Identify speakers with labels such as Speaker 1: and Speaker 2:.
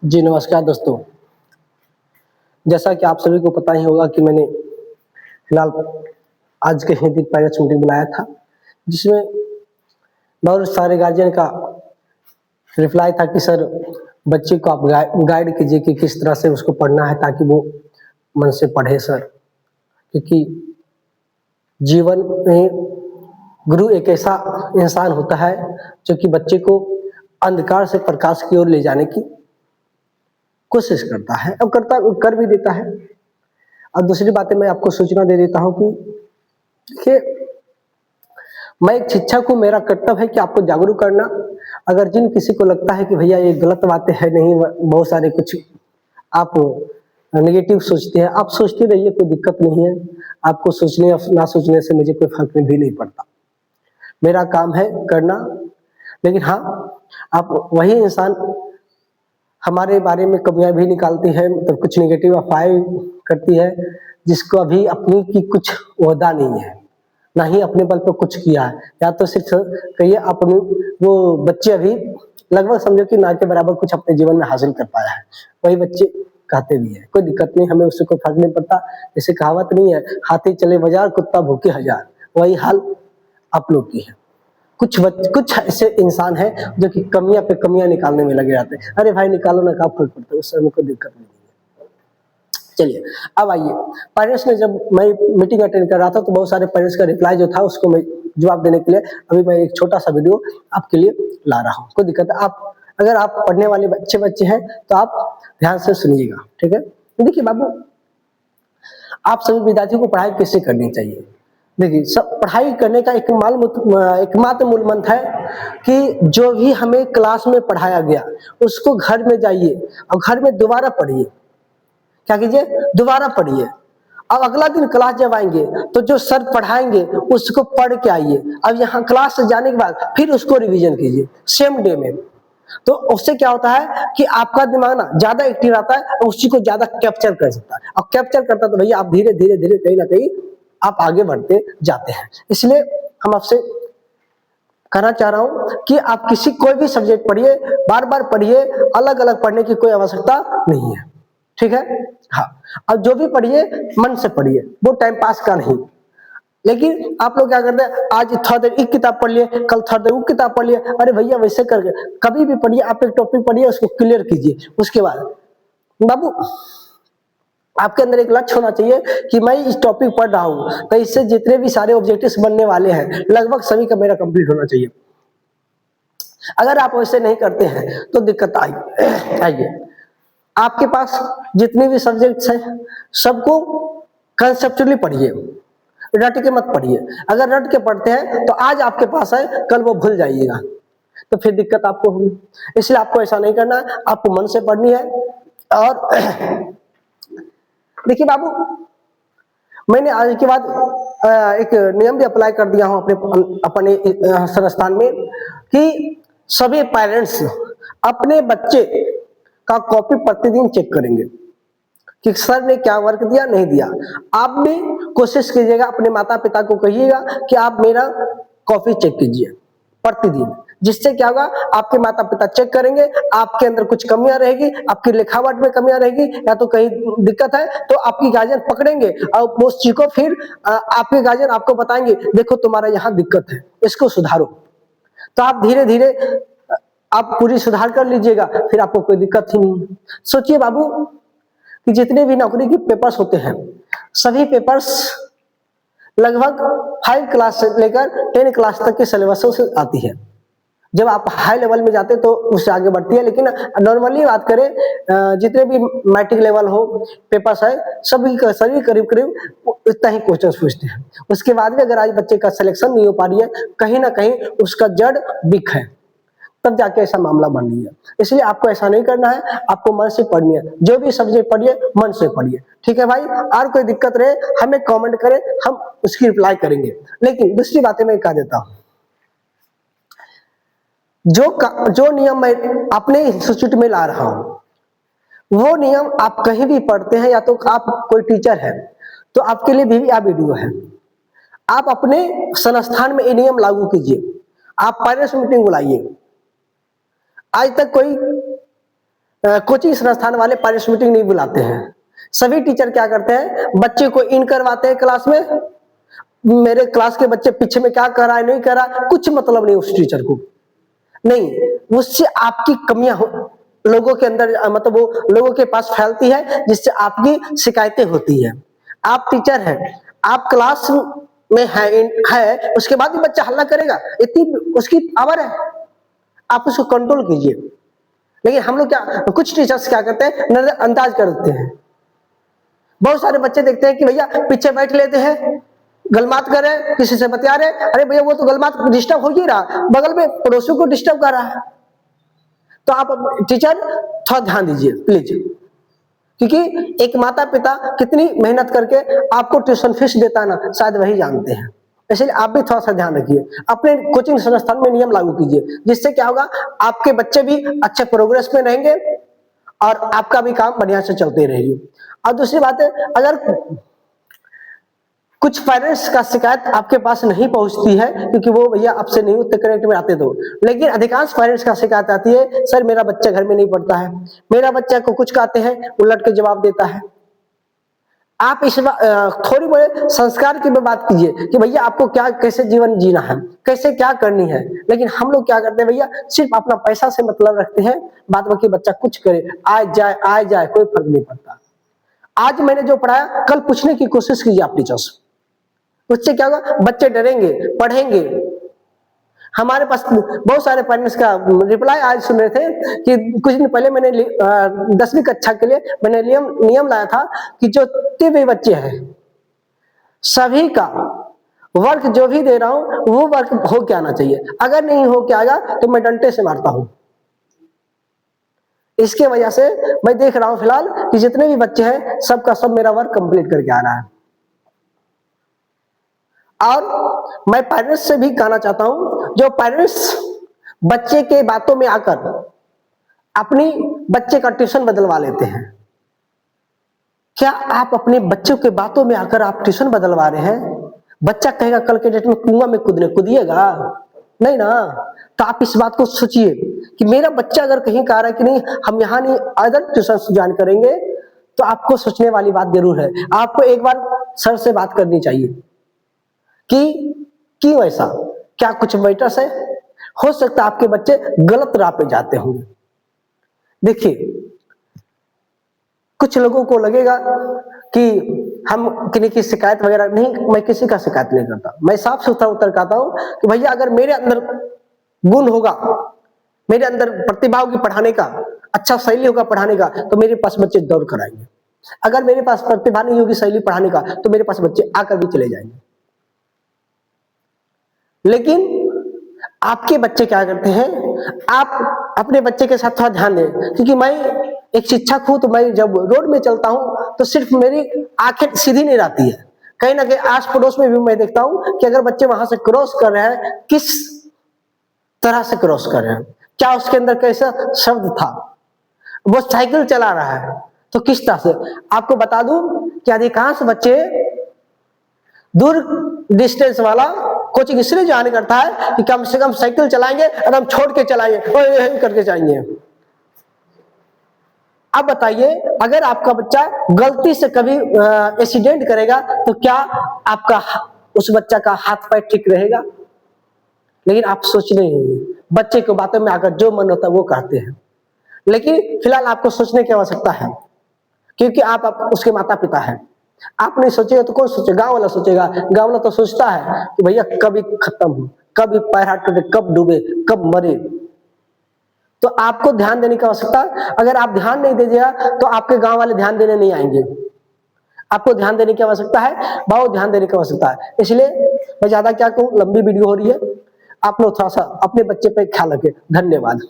Speaker 1: जी नमस्कार दोस्तों। जैसा कि आप सभी को पता ही होगा कि मैंने फिलहाल आज के ही दिन पेरेंट्स मीटिंग बुलाया था, जिसमें बहुत सारे गार्जियन का रिप्लाई था कि सर बच्चे को आप गाइड कीजिए कि किस तरह से उसको पढ़ना है ताकि वो मन से पढ़े सर। क्योंकि जीवन में गुरु एक ऐसा इंसान होता है जो कि बच्चे को अंधकार से प्रकाश की ओर ले जाने की कोशिश करता है और कर भी देता है। और दूसरी बातें मैं आपको सूचना दे देता हूँ कि देखिए, मैं एक शिक्षक हूँ, मेरा कर्तव्य है कि आपको जागरूक करना। अगर जिन किसी को लगता है कि भैया ये गलत बातें है, नहीं बहुत सारे कुछ आप नेगेटिव सोचते हैं, आप सोचते रहिए, कोई दिक्कत नहीं है। आपको सोचने या ना सोचने से मुझे कोई फर्क भी नहीं पड़ता, मेरा काम है करना। लेकिन हाँ, आप वही इंसान हमारे बारे में कमियां भी निकालती है, मतलब कुछ नेगेटिव अफवाहें करती है, जिसको अभी अपनी की कुछ ओहदा नहीं है, ना ही अपने बल पर कुछ किया है, या तो सिर्फ कहिए अपने वो बच्चे अभी लगभग समझो कि ना के बराबर कुछ अपने जीवन में हासिल कर पाया है, वही बच्चे कहते भी है कोई दिक्कत नहीं, हमें उससे कोई फर्क नहीं पड़ता। जैसे कहावत नहीं है, हाथी चले बाजार कुत्ता भूखे हजार, वही हाल आप लोग की है। कुछ ऐसे इंसान हैं जो कि कमियां पे कमियां निकालने में लगे रहते हैं। अरे भाई निकालो ना, क्या फर्क पड़ता है, उससे हमें कोई दिक्कत नहीं है। चलिए अब आइए, पेरेंट्स ने जब मैं मीटिंग अटेंड कर रहा था तो बहुत सारे पेरेंट्स का रिप्लाई जो था उसको मैं जवाब देने के लिए अभी मैं एक छोटा सा वीडियो आपके लिए ला रहा हूँ। कोई दिक्कत है, आप अगर आप पढ़ने वाले बच्चे हैं तो आप ध्यान से सुनिएगा, ठीक है। देखिए बाबू, आप सभी विद्यार्थियों को पढ़ाई कैसे करनी चाहिए। देखिए, सब पढ़ाई करने का एकमात्र मूल मंत्र है कि जो भी हमें क्लास में पढ़ाया गया उसको घर में जाइए और घर में दोबारा पढ़िए। क्या कीजिए, दोबारा पढ़िए। अब अगला दिन क्लास जब आएंगे तो जो सर पढ़ाएंगे उसको पढ़ के आइए। अब यहाँ क्लास से जाने के बाद फिर उसको रिवीजन कीजिए सेम डे में। तो उससे क्या होता है कि आपका दिमाग ना ज्यादा एक्टिव रहता है और उसी को ज्यादा कैप्चर कर सकता है, और कैप्चर करता है तो भैया आप धीरे धीरे धीरे कहीं ना कहीं आप आगे बढ़ते जाते हैं। इसलिए हम आपसे कहना चाह रहा हूं कि आप कोई भी सब्जेक्ट पढ़िए, बार बार पढ़िए, अलग अलग पढ़ने की कोई आवश्यकता नहीं है, ठीक है। हाँ, और जो भी पढ़िए मन से पढ़िए, वो टाइम पास का नहीं। लेकिन आप लोग क्या करते हैं, आज थोड़ा देर एक किताब पढ़ लिए, कल थोड़ा देर वो किताब पढ़ लिए। अरे भैया वैसे करके कभी भी पढ़िए, आप एक टॉपिक पढ़िए, उसको क्लियर कीजिए। उसके बाद बाबू आपके अंदर एक लक्ष्य होना चाहिए कि मैं इस टॉपिक पढ़ रहा हूं तो इससे जितने भी सारे ऑब्जेक्टिव्स बनने वाले हैं लगभग सभी का मेरा कंप्लीट होना चाहिए। अगर आप वैसे नहीं करते हैं तो दिक्कत आएगी। आपके पास जितने भी सब्जेक्ट्स हैं सबको कंसेप्चुअली पढ़िए, रट के मत पढ़िए। अगर रट के पढ़ते हैं तो आज आपके पास है, कल वो भूल जाइएगा, तो फिर दिक्कत आपको होगी। इसलिए आपको ऐसा नहीं करना है, आपको मन से पढ़नी है। और देखिए बाबू, मैंने आज के बाद एक नियम भी अप्लाई कर दिया हूं अपने संस्थान में कि सभी पेरेंट्स अपने बच्चे का कॉपी प्रतिदिन चेक करेंगे कि सर ने क्या वर्क दिया नहीं दिया। आप भी कोशिश कीजिएगा, अपने माता पिता को कहिएगा कि आप मेरा कॉपी चेक कीजिए प्रतिदिन। जिससे क्या होगा, आपके माता पिता चेक करेंगे, आपके अंदर कुछ कमियां रहेगी, आपकी लिखावट में कमियां रहेगी या तो कहीं दिक्कत है तो आपकी गार्जियन पकड़ेंगे और वो चीज को फिर आपके गार्जियन आपको बताएंगे, देखो तुम्हारा यहाँ दिक्कत है, इसको सुधारो। तो आप धीरे धीरे आप पूरी सुधार कर लीजिएगा, फिर आपको कोई दिक्कत ही नहीं। सोचिए बाबू कि जितने भी नौकरी के पेपर्स होते हैं सभी पेपर्स लगभग 5 क्लास से लेकर 10 क्लास तक के सिलेबसों से आती है। जब आप हाई लेवल में जाते तो उससे आगे बढ़ती है, लेकिन नॉर्मली बात करें जितने भी मैट्रिक लेवल हो पेपर्स है सभी करीब करीब इतना ही क्वेश्चन पूछते हैं। उसके बाद भी अगर आज बच्चे का सिलेक्शन नहीं हो पा रही है, कहीं ना कहीं उसका जड़ वीक है, तब जाके ऐसा मामला बन रही है। इसलिए आपको ऐसा नहीं करना है, आपको मन से पढ़नी है। जो भी सब्जेक्ट पढ़िए मन से पढ़िए, ठीक है भाई। और कोई दिक्कत रहे हमें कमेंट करें, हम उसकी रिप्लाई करेंगे। लेकिन दूसरी बातें मैं कह देता हूं, जो नियम मैं अपने इंस्टीट्यूट में ला रहा हूं वो नियम आप कहीं भी पढ़ते हैं या तो आप कोई टीचर है तो आपके लिए भी वीडियो है। आप अपने संस्थान में ये नियम लागू कीजिए। आप पेरेंट्स मीटिंग बुलाइए। आज तक कोई कोचिंग संस्थान वाले पेरेंट्स मीटिंग नहीं बुलाते हैं। सभी टीचर क्या करते हैं, बच्चे को इन करवाते हैं क्लास में, मेरे क्लास के बच्चे पीछे में क्या कर रहा है नहीं कर रहा, कुछ मतलब नहीं उस टीचर को। नहीं, उससे आपकी कमियां लोगों के अंदर मतलब वो लोगों के पास फैलती है, जिससे आपकी शिकायतें होती है। आप टीचर हैं, आप क्लास में है उसके बाद भी बच्चा हल्ला करेगा, इतनी उसकी पावर है, आप उसको कंट्रोल कीजिए। लेकिन हम लोग क्या, कुछ टीचर्स क्या करते हैं, नजरअंदाज कर देते हैं। बहुत सारे बच्चे देखते हैं कि भैया पीछे बैठ लेते हैं, गलमात कर रहे हैं, किसी से बतिया रहे हैं, अरे भैया वो तो गलमात डिस्टर्ब हो ही रहा, बगल में पड़ोसियों को डिस्टर्ब कर रहा है। तो आप टीचर थोड़ा ध्यान दीजिए प्लीज, क्योंकि एक माता पिता कितनी मेहनत करके आपको ट्यूशन फीस देता है ना, शायद वही जानते हैं। इसलिए आप भी थोड़ा सा ध्यान रखिए, अपने कोचिंग संस्थान में नियम लागू कीजिए, जिससे क्या होगा, आपके बच्चे भी अच्छे प्रोग्रेस में रहेंगे और आपका भी काम बढ़िया से चलते रहेगी। और दूसरी बात है, अगर कुछ पेरेंट्स का शिकायत आपके पास नहीं पहुंचती है, क्योंकि वो भैया आपसे नहीं उतने कनेक्ट में आते तो, लेकिन अधिकांश पेरेंट्स का शिकायत आती है, सर मेरा बच्चा घर में नहीं पढ़ता है, मेरा बच्चा को कुछ कहते हैं उलट के जवाब देता है। आप इस थोड़ी बड़े संस्कार की भी बात कीजिए कि भैया आपको क्या कैसे जीवन जीना है, कैसे क्या करनी है। लेकिन हम लोग क्या करते हैं भैया, सिर्फ अपना पैसा से मतलब रखते हैं, बाद बाकी बच्चा कुछ करे, आ जाए कोई फर्क नहीं पड़ता। आज मैंने जो पढ़ाया कल पूछने की कोशिश कीजिए आप टीचर्स, उससे क्या होगा, बच्चे डरेंगे, पढ़ेंगे। हमारे पास बहुत सारे पेरेंट्स का रिप्लाई आज सुन रहे थे कि कुछ दिन पहले मैंने 10वीं कक्षा के लिए मैंने नियम लाया था कि जो भी बच्चे हैं सभी का वर्क जो भी दे रहा हूं वो वर्क हो के आना चाहिए, अगर नहीं हो के आएगा तो मैं डंडे से मारता हूं। इसके वजह से मैं देख रहा हूं फिलहाल कि जितने भी बच्चे हैं सबका सब मेरा वर्क कंप्लीट करके आ रहा है। और मैं पेरेंट्स से भी कहना चाहता हूं, जो पेरेंट्स बच्चे के बातों में आकर अपनी बच्चे का ट्यूशन बदलवा लेते हैं, क्या आप अपने बच्चों के बातों में आकर आप ट्यूशन बदलवा रहे हैं? बच्चा कहेगा कल के डेट में कुआं में कूदिएगा नहीं ना। तो आप इस बात को सोचिए कि मेरा बच्चा अगर कहीं कह रहा है कि नहीं हम यहाँ नहीं अदर ट्यूशन ज्वाइन करेंगे, तो आपको सोचने वाली बात जरूर है। आपको एक बार सर से बात करनी चाहिए कि क्यों ऐसा, क्या कुछ मैटर्स है, हो सकता है आपके बच्चे गलत राह पे जाते होंगे। देखिए, कुछ लोगों को लगेगा कि हम किसी की शिकायत वगैरह नहीं, मैं किसी का शिकायत नहीं करता, मैं साफ सुथरा उत्तर कहता हूं कि भैया अगर मेरे अंदर गुण होगा, मेरे अंदर प्रतिभा होगी पढ़ाने का, अच्छा शैली होगा पढ़ाने का, तो मेरे पास बच्चे दौड़ कर आएंगे। अगर मेरे पास प्रतिभा नहीं होगी शैली पढ़ाने का, तो मेरे पास बच्चे आकर भी चले जाएंगे। लेकिन आपके बच्चे क्या करते हैं, आप अपने बच्चे के साथ थोड़ा ध्यान दें, क्योंकि मैं एक शिक्षक हूं, तो मैं जब रोड में चलता हूं तो सिर्फ मेरी आंखें सीधी नहीं रहती है, कहीं ना कहीं आस पड़ोस में भी मैं देखता हूं कि अगर बच्चे वहां से क्रॉस कर रहे हैं, किस तरह से क्रॉस कर रहे हैं, क्या उसके अंदर कैसा शब्द था, वो साइकिल चला रहा है तो किस तरह से। आपको बता दूं कि अधिकांश बच्चे दूर डिस्टेंस वाला कोचिंग इसलिए ज्वाइन करता है कि कम से कम साइकिल चलाएंगे और हम छोड़ के चलाएंगे और करके जाएंगे। अब बताइए, अगर आपका बच्चा गलती से कभी एक्सीडेंट करेगा तो क्या आपका उस बच्चा का हाथ पैर ठीक रहेगा? लेकिन आप सोच रहे हैं, बच्चे को बातों में आकर जो मन होता है वो कहते हैं। लेकिन फिलहाल आपको सोचने की आवश्यकता है, क्योंकि आप उसके माता पिता हैं। आप नहीं सोचेगा तो कौन सोचेगा? गांव वाला सोचेगा। गांव वाला तो सोचता है कि भैया कभी खत्म हो, कभी पैर हाथ टूटे, कब डूबे, कब मरे। तो आपको ध्यान देने की आवश्यकता है। अगर आप ध्यान नहीं दीजिएगा तो आपके गांव वाले ध्यान देने नहीं आएंगे। आपको ध्यान देने की आवश्यकता है, बहुत ध्यान देने की आवश्यकता है। इसलिए मैं ज्यादा क्या कहूँ, लंबी वीडियो हो रही है, आप लोग थोड़ा सा अपने बच्चे पे ख्याल रखें। धन्यवाद।